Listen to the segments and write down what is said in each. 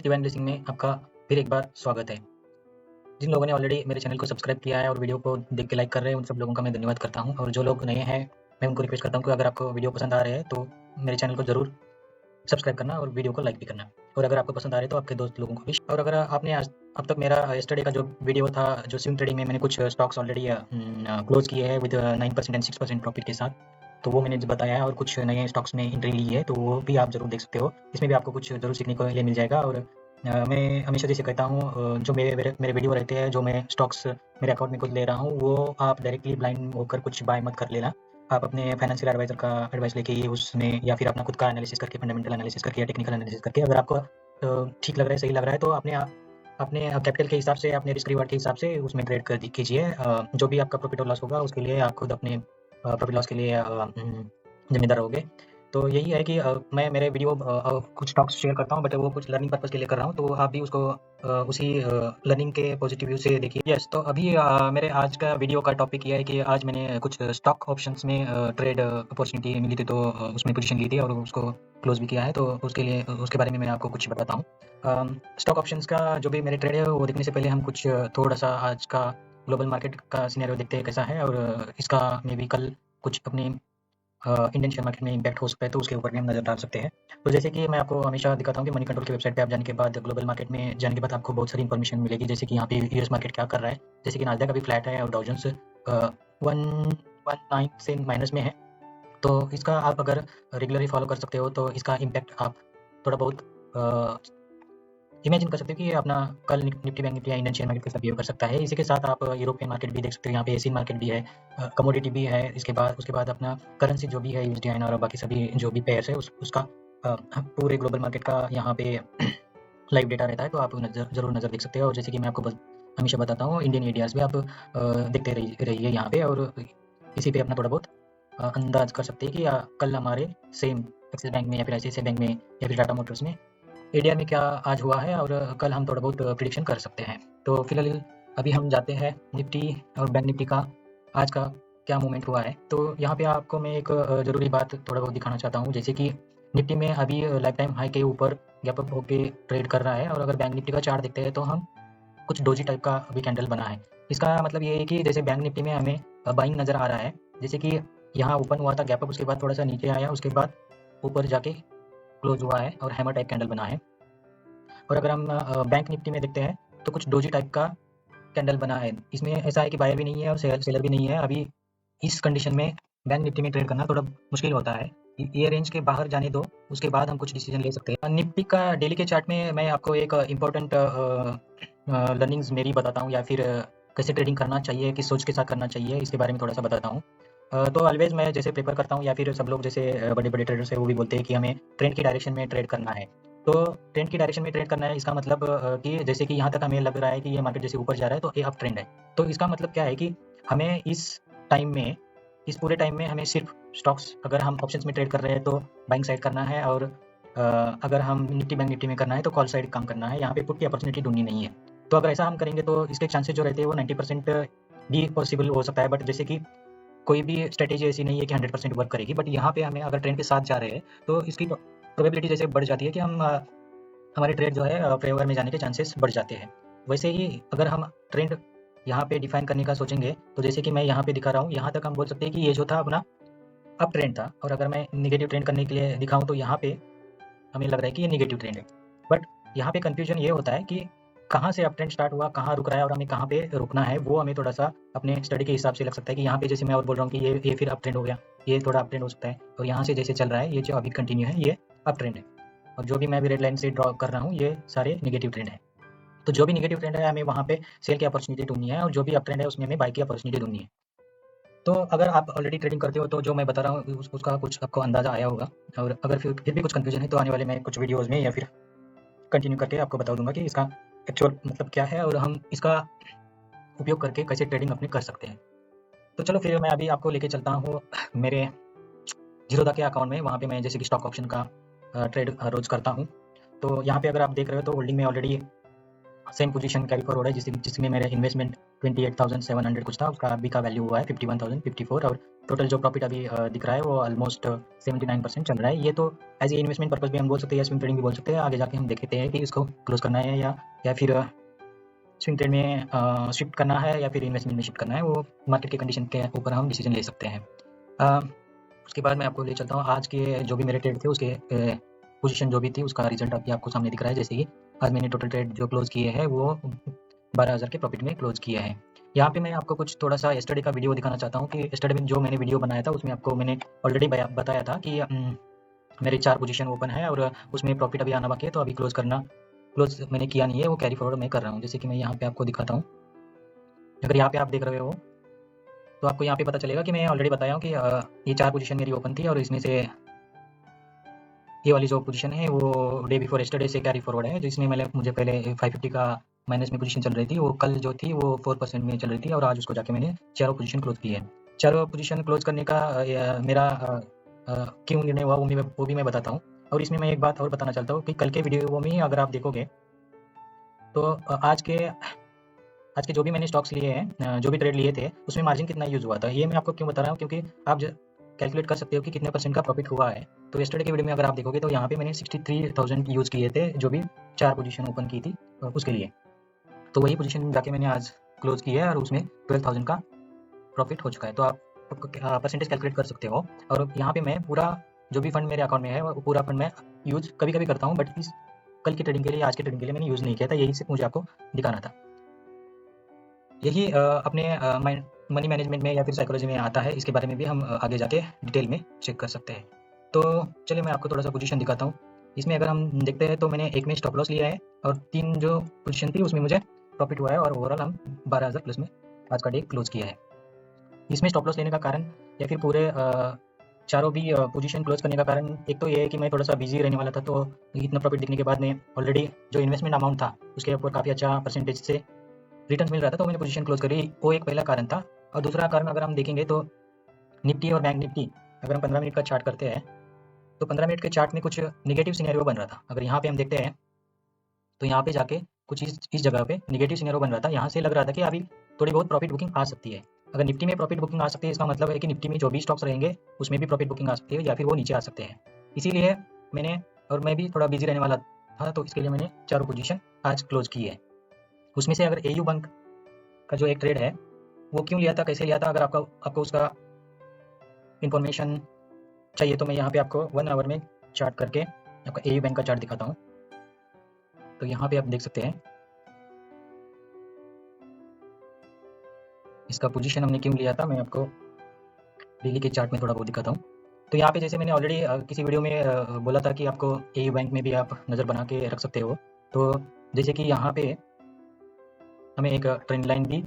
Divine blessing में आपका फिर एक बार स्वागत है। जिन लोगों ने ऑलरेडी मेरे चैनल को सब्सक्राइब किया है और वीडियो को देख के लाइक कर रहे हैं, उन सब लोगों का मैं धन्यवाद करता हूँ। और जो लोग नए हैं, मैं उनको रिक्वेस्ट करता हूँ कि अगर आपको वीडियो पसंद आ रहे हैं तो मेरे चैनल को ज़रूर सब्सक्राइब करना और वीडियो को लाइक भी करना। और अगर आपको पसंद आ रहे हैं तो आपके दोस्त लोगों को भी। और अगर आपने आज अब तक मेरा यस्टरडे का जो वीडियो था, जो स्विंग ट्रेडिंग में मैंने कुछ स्टॉक्स ऑलरेडी क्लोज किए हैं विद 9% एंड 6% प्रॉफिट के साथ, तो वो मैंने बताया है। और कुछ नए स्टॉक्स में एंट्री ली है, तो वो भी आप ज़रूर देख सकते हो। इसमें भी आपको कुछ ज़रूर सीखने को लिए मिल जाएगा। और मैं हमेशा जैसे कहता हूँ, जो मेरे मेरे मेरे वीडियो रहते हैं, जो मैं स्टॉक्स मेरे अकाउंट में खुद ले रहा हूँ, वो आप डायरेक्टली ब्लाइंड होकर कुछ बाय मत कर लेना। आप अपने फाइनेंशियल एडवाइज़र का एडवाइस लेके ही उसमें, या फिर अपना खुद का एनालिसिस करके, फंडामेंटल एनालिसिस करके या टेक्निकल एनालिसिस करके, अगर आपको ठीक लग रहा है, सही लग रहा है, तो अपने कैपिटल के हिसाब से, अपने रिस्क रिवार्ड के हिसाब से उसमें ट्रेड कीजिए। जो भी आपका प्रॉफिट और लॉस होगा, उसके लिए आप खुद अपने प्रॉफिट लॉस के लिए ज़िम्मेदार रहोगे। तो यही है कि मैं मेरे वीडियो कुछ स्टॉक्स शेयर करता हूँ, बट वो कुछ लर्निंग पर्पज़ के लिए कर रहा हूँ, तो आप भी उसको उसी लर्निंग के पॉजिटिव व्यू से देखिए। यस, तो अभी मेरे आज का वीडियो का टॉपिक ये है कि आज मैंने कुछ स्टॉक ऑप्शंस में ट्रेड अपॉर्चुनिटी मिली थी, तो उसमें पोजीशन ली थी और उसको क्लोज़ भी किया है। तो उसके लिए उसके बारे में मैं आपको कुछ बताता हूँ। स्टॉक ऑप्शंस का जो भी मेरे ट्रेड है, वो देखने से पहले हम कुछ थोड़ा-सा आज का ग्लोबल मार्केट का सिनेरियो देखते हैं कैसा है, और इसका मे बी कल कुछ अपनी इंडियन शेयर मार्केट में इम्पैक्ट हो सकता है, तो उसके ऊपर भी हम नज़र डाल सकते हैं। तो जैसे कि मैं आपको हमेशा दिखाता हूँ कि मनी कंट्रोल की वेबसाइट पे आप जाने के बाद, ग्लोबल मार्केट में जाने के बाद आपको बहुत सारी इन्फॉर्मेशन मिलेगी। जैसे कि यहाँ पे यूएस मार्केट क्या कर रहा है, जैसे कि नास्डैक अभी फ्लैट है और डाउ जोन्स 119 से माइनस में है। तो इसका आप अगर रेगुलरली फॉलो कर सकते हो, तो इसका इम्पैक्ट आप थोड़ा बहुत इमेजिन कर सकते हो कि ये अपना कल निफ्टी बैंक निफ्टी या इंडियन शेयर मार्केट कैसा बिहेव कर सकता है। इसी के साथ आप यूरोपियन मार्केट भी देख सकते हो, यहाँ पे एशियन मार्केट भी है, कमोडिटी भी है। उसके बाद अपना करेंसी जो भी है, यूएसडी और बाकी सभी जो भी पेयर्स है, उसका पूरे ग्लोबल मार्केट का यहाँ पे लाइव डेटा रहता है, तो आप ज़रूर नज़र देख सकते हो। और जैसे कि मैं आपको हमेशा बताता हूँ, इंडियन एडीआर्स भी आप देखते रहिए यहाँ पे, और इसी पे अपना थोड़ा बहुत अंदाज कर सकते हैं कि कल हमारे सेम एक्सिस बैंक में या फिर ICICI बैंक में या फिर टाटा मोटर्स में एडीआर में क्या आज हुआ है, और कल हम थोड़ा बहुत प्रिडिक्शन कर सकते हैं। तो फिलहाल अभी हम जाते हैं निफ्टी और बैंक निफ्टी का आज का क्या मूवमेंट हुआ है। तो यहाँ पे आपको मैं एक ज़रूरी बात थोड़ा बहुत दिखाना चाहता हूँ। जैसे कि निफ्टी में अभी लाइफ टाइम हाई के ऊपर गैप अप होके ट्रेड कर रहा है, और अगर बैंक निफ्टी का चार्ट देखते हैं तो हम कुछ डोजी टाइप का अभी कैंडल बना है। इसका मतलब ये है कि जैसे बैंक निफ्टी में हमें बाइंग नज़र आ रहा है। जैसे कि यहाँ ओपन हुआ था गैप अप, उसके बाद थोड़ा सा नीचे आया, उसके बाद ऊपर जाके क्लोज हुआ है और हैमर टाइप कैंडल बना है। और अगर हम बैंक निफ्टी में देखते हैं, तो कुछ डोजी टाइप का कैंडल बना है। इसमें ऐसा है कि बायर भी नहीं है और सेलर भी नहीं है। अभी इस कंडीशन में बैंक निफ्टी में ट्रेड करना थोड़ा मुश्किल होता है। ये रेंज के बाहर जाने दो, उसके बाद हम कुछ डिसीजन ले सकते हैं। निफ्टी का डेली के चार्ट में मैं आपको एक इम्पोर्टेंट लर्निंग्स मेरी बताता हूँ, या फिर कैसे ट्रेडिंग करना चाहिए, किस सोच के साथ करना चाहिए, इसके बारे में थोड़ा सा बताता हूँ। तो ऑलवेज मैं जैसे प्रेफर करता हूँ, या फिर सब लोग जैसे बड़े बड़े ट्रेडर्स है, वो भी बोलते हैं कि हमें ट्रेंड की डायरेक्शन में ट्रेड करना है। तो ट्रेंड की डायरेक्शन में ट्रेड करना है, इसका मतलब कि जैसे कि यहाँ तक हमें लग रहा है कि ये मार्केट जैसे ऊपर जा रहा है, तो ये अप ट्रेंड है। तो इसका मतलब क्या है कि हमें इस पूरे टाइम में हमें सिर्फ स्टॉक्स, अगर हम ऑप्शंस में ट्रेड कर रहे हैं तो बाइंग साइड करना है, और अगर हम निफ्टी बैंक निफ्टी में करना है तो कॉल साइड काम करना है। यहाँ पे पुट की अपॉर्चुनिटी ढूंढनी नहीं है। तो अगर ऐसा हम करेंगे तो इसके चांसेस जो रहते हैं वो 90% भी पॉसिबल हो सकता है। बट जैसे कि कोई भी स्ट्रेटेजी ऐसी नहीं है कि 100% वर्क करेगी, बट यहाँ पे हमें अगर ट्रेंड के साथ जा रहे हैं, तो इसकी प्रोबेबिलिटी जैसे बढ़ जाती है कि हम हमारे ट्रेड जो है फेवर में जाने के चांसेस बढ़ जाते हैं। वैसे ही अगर हम ट्रेंड यहाँ पे डिफाइन करने का सोचेंगे, तो जैसे कि मैं यहाँ पे दिखा रहा हूँ, यहाँ तक हम बोल सकते हैं कि ये जो था अपना अप ट्रेंड था। और अगर मैं नेगेटिव ट्रेंड करने के लिए दिखाऊँ, तो यहाँ पे हमें लग रहा है कि ये नेगेटिव ट्रेंड है। बट यहाँ पे कन्फ्यूजन ये होता है कि कहाँ से अप ट्रेंड स्टार्ट हुआ, कहाँ रुक रहा है, और हमें कहाँ पे रुकना है, वो हमें थोड़ा-सा अपने स्टडी के हिसाब से लग सकता है कि यहाँ पे जैसे मैं और बोल रहा हूँ कि ये फिर अप ट्रेंड हो गया, ये थोड़ा अप ट्रेंड हो सकता है, और यहाँ से जैसे चल रहा है, ये जो अभी कंटिन्यू है, ये अप ट्रेंड है। और जो भी मैं अभी रेड लाइन से ड्रॉ कर रहा हूँ, ये सारे नेगेटिव ट्रेंड है। तो जो भी नेगेटिव ट्रेंड है, हमें वहाँ पे सेल की अपॉर्चुनिटी ढूँढनी है, और जो भी अप ट्रेंड है, उसमें हमें बाय की अपॉर्चुनिटी ढूँढनी है। तो अगर आप ऑलरेडी ट्रेडिंग करते हो, तो जो मैं बता रहा हूँ उसका कुछ आपको अंदाज़ा आया होगा। और अगर फिर भी कुछ कन्फ्यूजन है, तो आने वाले मैं कुछ वीडियोज़ में या फिर कंटिन्यू करके आपको बता दूँगा कि इसका एक्चुअल मतलब क्या है, और हम इसका उपयोग करके कैसे ट्रेडिंग अपनी कर सकते हैं। तो चलो फिर मैं अभी आपको लेके चलता हूँ मेरे ज़ीरोधा के अकाउंट में। वहाँ पे मैं जैसे कि स्टॉक ऑप्शन का ट्रेड रोज़ करता हूँ। तो यहाँ पे अगर आप देख रहे हो, तो होल्डिंग में already same position carry forward है, जिसमें मेरा इन्वेस्टमेंट 28,700 कुछ था, उसका अभी का वैल्यू हुआ है 51,054, और टोटल जो प्रॉफिट अभी दिख रहा है वो ऑलमोस्ट 79% चल रहा है। ये तो एज ए इन्वेस्टमेंट पर्पस भी हम बोल सकते हैं या स्विंग ट्रेडिंग भी बोल सकते हैं। आगे जाके हम देखते हैं कि इसको क्लोज करना है या फिर स्विंग ट्रेड में शिफ्ट करना है या फिर इन्वेस्टमेंट में शिफ्ट करना है, वो मार्केट के कंडीशन के ऊपर हम डिसीजन ले सकते हैं। उसके बाद मैं आपको ले चलता हूँ आज के जो भी मेरे ट्रेड थे उसके पोजीशन जो भी थी उसका रिजल्ट अभी आपको सामने दिख रहा है। जैसे कि आज मैंने टोटल ट्रेड जो क्लोज किए हैं वो 12,000 के प्रॉफिट में क्लोज किया है। यहाँ पे मैं आपको कुछ थोड़ा सा यस्टरडे का वीडियो दिखाना चाहता हूँ कि यस्टरडे में जो मैंने वीडियो बनाया था उसमें आपको मैंने ऑलरेडी बताया था कि मेरे 4 पोजीशन ओपन है और उसमें प्रॉफिट अभी आना बाकी है, तो अभी क्लोज मैंने किया नहीं है, वो कैरी फॉरवर्ड मैं कर रहा हूँ। जैसे कि मैं यहाँ पे आपको दिखाता हूँ। अगर यहाँ पे आप देख रहे हो तो आपको यहाँ पे पता चलेगा कि मैं ऑलरेडी बताया हूँ कि ये 4 पोजीशन मेरी ओपन थी और इसमें से ये वाली जो पोजीशन है वो डे बिफोर यस्टरडे से कैरी फॉरवर्ड है, जिसमें मुझे पहले 550 का माइनस में पोजीशन चल रही थी, वो कल जो थी वो 4% में चल रही थी और आज उसको जाके मैंने चारों पोजीशन क्लोज की है। चारों पोजीशन क्लोज करने का मेरा क्यों निर्णय हुआ वो भी मैं बताता हूँ। और इसमें मैं एक बात और बताना चाहता हूँ कि कल के वीडियो में अगर आप देखोगे तो आज के जो भी मैंने स्टॉक्स लिए हैं, जो भी ट्रेड लिए थे, उसमें मार्जिन कितना यूज़ हुआ था, ये मैं आपको क्यों बता रहा हूँ क्योंकि आप कैलकुलेट कर सकते हो कि कितने परसेंट का प्रॉफिट हुआ है। तो यस्टरडे के वीडियो में अगर आप देखोगे तो यहाँ पे मैंने 63,000 यूज़ किए थे, जो भी 4 पोजीशन ओपन की थी उसके लिए। तो वही पोजीशन जाके मैंने आज क्लोज की है और उसमें 12,000 का प्रॉफिट हो चुका है। तो आप परसेंटेज कैलकुलेट कर सकते हो। और यहाँ पे मैं पूरा जो भी फंड मेरे अकाउंट में है वो पूरा फंड मैं यूज़ कभी-कभी करता हूँ, बट इस कल की ट्रेडिंग के लिए, आज के ट्रेडिंग के लिए मैंने यूज़ नहीं किया था। यही सिर्फ मुझे आपको दिखाना था। यही अपने मनी मैनेजमेंट में या फिर साइकोलॉजी में आता है। इसके बारे में भी हम आगे जाके डिटेल में चेक कर सकते हैं। तो चलिए मैं आपको थोड़ा सा पोजीशन दिखाता हूँ। इसमें अगर हम देखते हैं तो मैंने एक में स्टॉप लॉस लिया है और 3 जो पोजीशन थी उसमें मुझे प्रॉफिट हुआ है और ओवरऑल हम 12,000 प्लस में आज का डे क्लोज किया है। इसमें स्टॉप लॉस लेने का कारण या फिर पूरे चारों भी पोजीशन क्लोज करने का कारण एक तो ये है कि मैं थोड़ा सा बिजी रहने वाला था, तो इतना प्रॉफिट दिखने के बाद में ऑलरेडी जो इन्वेस्टमेंट अमाउंट था उसके ऊपर काफ़ी अच्छा परसेंटेज से रिटर्न मिल रहा था, तो मैंने पोजीशन क्लोज करी। वो एक पहला कारण था। और दूसरा कारण अगर हम देखेंगे तो निफ्टी और बैंक निफ्टी, अगर हम 15 मिनट का चार्ट करते हैं तो 15 मिनट के चार्ट में कुछ नेगेटिव सिनेरियो बन रहा था। अगर यहाँ पे हम देखते हैं तो यहाँ पे जाके कुछ इस जगह पे नेगेटिव सिनेरियो बन रहा था। यहाँ से लग रहा था कि अभी थोड़ी बहुत प्रॉफिट बुकिंग आ सकती है। अगर निफ्टी में प्रॉफिट बुकिंग आ सकती है इसका मतलब है कि निफ्टी में जो भी स्टॉक्स रहेंगे उसमें भी प्रॉफिट बुकिंग आ सकती है या फिर वो नीचे आ सकते हैं। इसीलिए मैं भी थोड़ा बिजी रहने वाला था, तो इसके लिए मैंने चारों पोजीशन आज क्लोज की है। उसमें से अगर एयू बैंक का जो एक ट्रेड है वो क्यों लिया था, कैसे लिया था, अगर आपको उसका इन्फॉर्मेशन चाहिए तो मैं यहाँ पे आपको 1 आवर में चार्ट करके आपका एयू बैंक का चार्ट दिखाता हूँ। तो यहाँ पे आप देख सकते हैं इसका पोजीशन हमने क्यों लिया था, मैं आपको डेली के चार्ट में थोड़ा बहुत दिखाता हूँ। तो यहाँ पे जैसे मैंने ऑलरेडी किसी वीडियो में बोला था कि आपको एयू बैंक में भी आप नज़र बना के रख सकते हो। तो जैसे कि यहाँ पे हमें एक ट्रेंड लाइन भी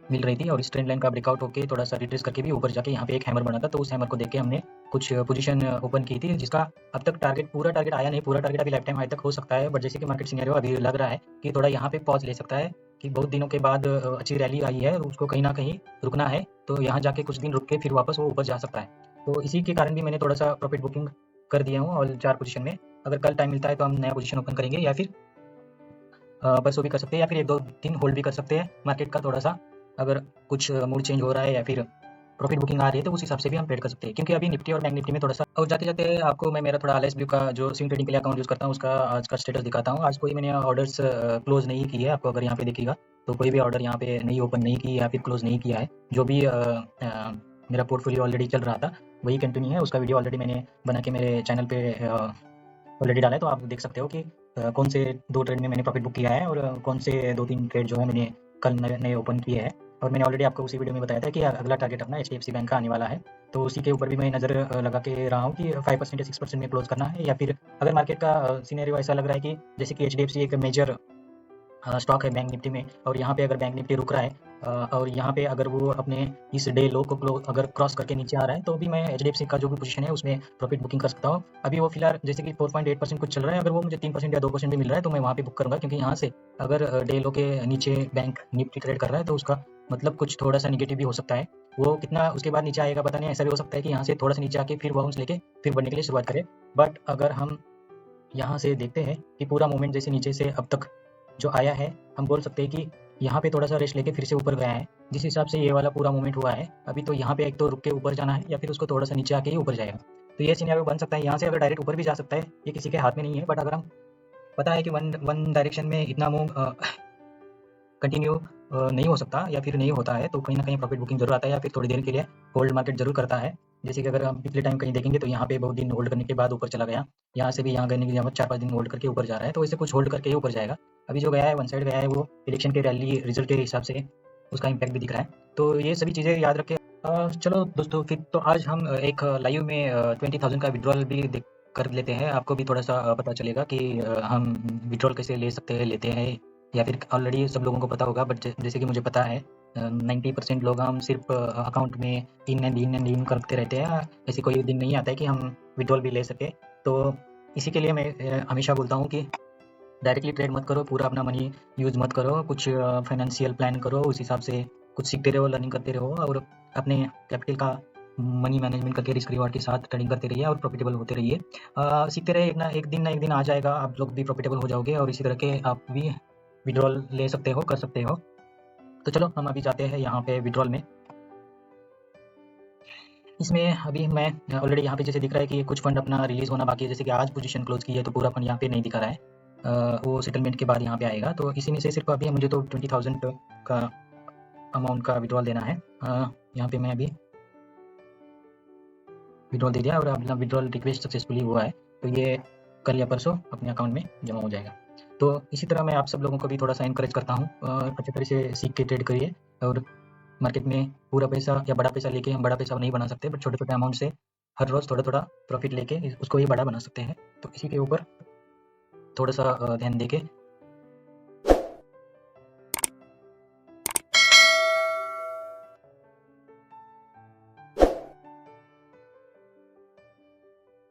मिल रही थी और इस ट्रेंड लाइन का ब्रेकआउट होकर थोड़ा सा रिट्रेस करके भी ऊपर जाके यहाँ पे एक हैमर बना था, तो उस हैमर को देख के हमने कुछ पोजीशन ओपन की थी, जिसका अब तक पूरा टारगेट आया नहीं। पूरा टारगेट अभी लाइफ टाइम आज तक हो सकता है, बट जैसे कि मार्केट सिनेरियो अभी लग रहा है कि थोड़ा यहाँ पे पॉज ले सकता है कि बहुत दिनों के बाद अच्छी रैली आई है, उसको कहीं ना कहीं रुकना है, तो यहाँ जाके कुछ दिन रुक के फिर वापस वो ऊपर जा सकता है। तो इसी के कारण भी मैंने थोड़ा सा प्रॉफिट बुकिंग कर दिया हूँ और 4 पोजीशन में। अगर कल टाइम मिलता है तो हम नया पोजीशन ओपन करेंगे या फिर परसों भी कर सकते हैं या फिर 1-2 दिन होल्ड भी कर सकते हैं। मार्केट का थोड़ा सा अगर कुछ मूड चेंज हो रहा है या फिर प्रॉफिट बुकिंग आ रही है तो उस हिसाब से भी हम ट्रेड कर सकते हैं, क्योंकि अभी निफ्टी और बैंक निफ्टी में थोड़ा सा। और जाते-जाते आपको मैं मेरा थोड़ा एलएसब्यू का जो स्विंग ट्रेडिंग के लिए अकाउंट यूज़ करता हूँ उसका आज का स्टेटस दिखाता हूँ। आज कोई मैंने ऑर्डर्स क्लोज़ नहीं किए है। आपको अगर यहाँ पे दिखेगा तो कोई भी ऑर्डर यहाँ पे नहीं ओपन नहीं की या फिर क्लोज़ नहीं किया है। जो भी मेरा पोर्टफोलियो ऑलरेडी चल रहा था वही कंटिन्यू है। उसका वीडियो ऑलरेडी मैंने बना के मेरे चैनल पे ऑलरेडी डाला है, तो आप देख सकते हो कि कौन से 2 ट्रेड में मैंने प्रॉफिट बुक किया है और कौन से 2-3 ट्रेड जो है मैंने कल नए ओपन किए हैं। और मैंने ऑलरेडी आपको उसी वीडियो में बताया था कि अगला टारगेट अपना एचडीएफसी बैंक का आने वाला है, तो उसी के ऊपर भी मैं नज़र लगा के रहा हूँ कि 5% या 6% में क्लोज करना है, या फिर अगर मार्केट का सिनेरियो ऐसा लग रहा है कि जैसे कि एचडीएफसी एक मेजर स्टॉक है बैंक निफ्टी में, और यहाँ पे अगर बैंक निफ्टी रुक रहा है और यहाँ पे अगर वो अपने इस डे लो को अगर क्रॉस करके नीचे आ रहा है तो भी मैं एचडीएफसी का जो भी पोजीशन है उसमें प्रॉफिट बुकिंग कर सकता हूँ। अभी वो फिलहाल जैसे कि 4.8% कुछ चल रहा है, अगर वो मुझे 3% या 2% भी मिल रहा है तो मैं वहाँ पे बुक करूँगा, क्योंकि यहाँ से अगर डे लो के नीचे बैंक निफ्टी ट्रेड कर रहा है तो उसका मतलब कुछ थोड़ा सा निगेटिव भी हो सकता है। वो कितना उसके बाद नीचे आएगा पता नहीं, ऐसा भी हो सकता है कि यहाँ से थोड़ा सा नीचे आके फिर बाउंस लेके फिर बढ़ने के लिए शुरुआत करे। बट अगर हम यहाँ से देखते हैं कि पूरा मूवमेंट जैसे नीचे से अब तक जो आया है, हम बोल सकते हैं कि यहाँ पे थोड़ा सा रेस्ट लेके फिर से ऊपर गया है। जिस हिसाब से ये वाला पूरा मूवमेंट हुआ है अभी, तो यहाँ पे एक तो रुक के ऊपर जाना है या फिर उसको थोड़ा सा नीचे आके ही ऊपर जाएगा। तो ये सिनेरियो बन सकता है। यहाँ से अगर डायरेक्ट ऊपर भी जा सकता है, ये किसी के हाथ में नहीं है। बट अगर हम पता है कि वन वन डायरेक्शन में इतना मूव कंटिन्यू नहीं हो सकता या फिर नहीं होता है, तो कहीं ना कहीं प्रॉफिट बुकिंग जरूर आता है या फिर थोड़ी देर के लिए होल्ड मार्केट जरूर करता है। जैसे कि अगर हम पिछले टाइम कहीं देखेंगे तो यहाँ पे बहुत दिन होल्ड करने के बाद ऊपर चला गया, यहाँ से भी यहाँ करने के लिए 4-5 दिन होल्ड करके ऊपर जा रहा है, तो इसे कुछ होल्ड करके ही ऊपर जाएगा। अभी जो गया है वन साइड गया है, वो इलेक्शन के रैली रिजल्ट के हिसाब से उसका इम्पैक्ट भी दिख रहा है। तो ये सभी चीज़ें याद रखें। चलो दोस्तों, फिर तो आज हम एक लाइव में 20,000 का विड्रॉल भी देख कर लेते हैं। आपको भी थोड़ा सा पता चलेगा कि हम विड्रॉल कैसे ले सकते हैं, लेते हैं, या फिर ऑलरेडी सब लोगों को पता होगा। बट जैसे कि मुझे पता है 90% लोग हम सिर्फ अकाउंट में इन करते रहते हैं। ऐसी कोई दिन नहीं आता है कि हम विड्रॉल भी ले सके। तो इसी के लिए मैं हमेशा बोलता हूँ कि डायरेक्टली ट्रेड मत करो, पूरा अपना मनी यूज़ मत करो, कुछ फाइनेंशियल प्लान करो, उस हिसाब से कुछ सीखते रहो, लर्निंग करते रहो, और अपने कैपिटल का मनी मैनेजमेंट करके रिस्क रिवार्ड के साथ ट्रेडिंग करते रहिए और प्रॉफिटेबल होते रहिए। सीखते रहे, एक ना एक दिन आ जाएगा, आप लोग भी प्रॉफिटेबल हो जाओगे और इसी तरह के आप भी विड्रॉल ले सकते हो, कर सकते हो। तो चलो हम अभी जाते हैं यहाँ पे विड्रॉल में। इसमें अभी मैं ऑलरेडी यहाँ पे जैसे दिख रहा है कि कुछ फंड अपना रिलीज़ होना बाकी है। जैसे कि आज पोजीशन क्लोज की है तो पूरा फंड यहाँ पे नहीं दिखा रहा है, वो सेटलमेंट के बाद यहाँ पे आएगा। तो इसी में से सिर्फ अभी मुझे तो 20,000 का अमाउंट का विड्रॉल देना है। यहाँ पे मैं अभी विड्रॉल दे दिया और अपना विड्रॉल रिक्वेस्ट सक्सेसफुली हुआ है, तो ये कल या परसों अपने अकाउंट में जमा हो जाएगा। तो इसी तरह मैं आप सब लोगों को भी थोड़ा सा इनकरेज करता हूँ, अच्छी तरह से सीख के ट्रेड करिए। और मार्केट में पूरा पैसा या बड़ा पैसा लेके हम बड़ा पैसा नहीं बना सकते, बट छोटे छोटे अमाउंट से हर रोज़ थोड़ा थोड़ा प्रॉफिट लेके उसको ही बड़ा बना सकते हैं। तो इसी के ऊपर थोड़ा सा ध्यान देके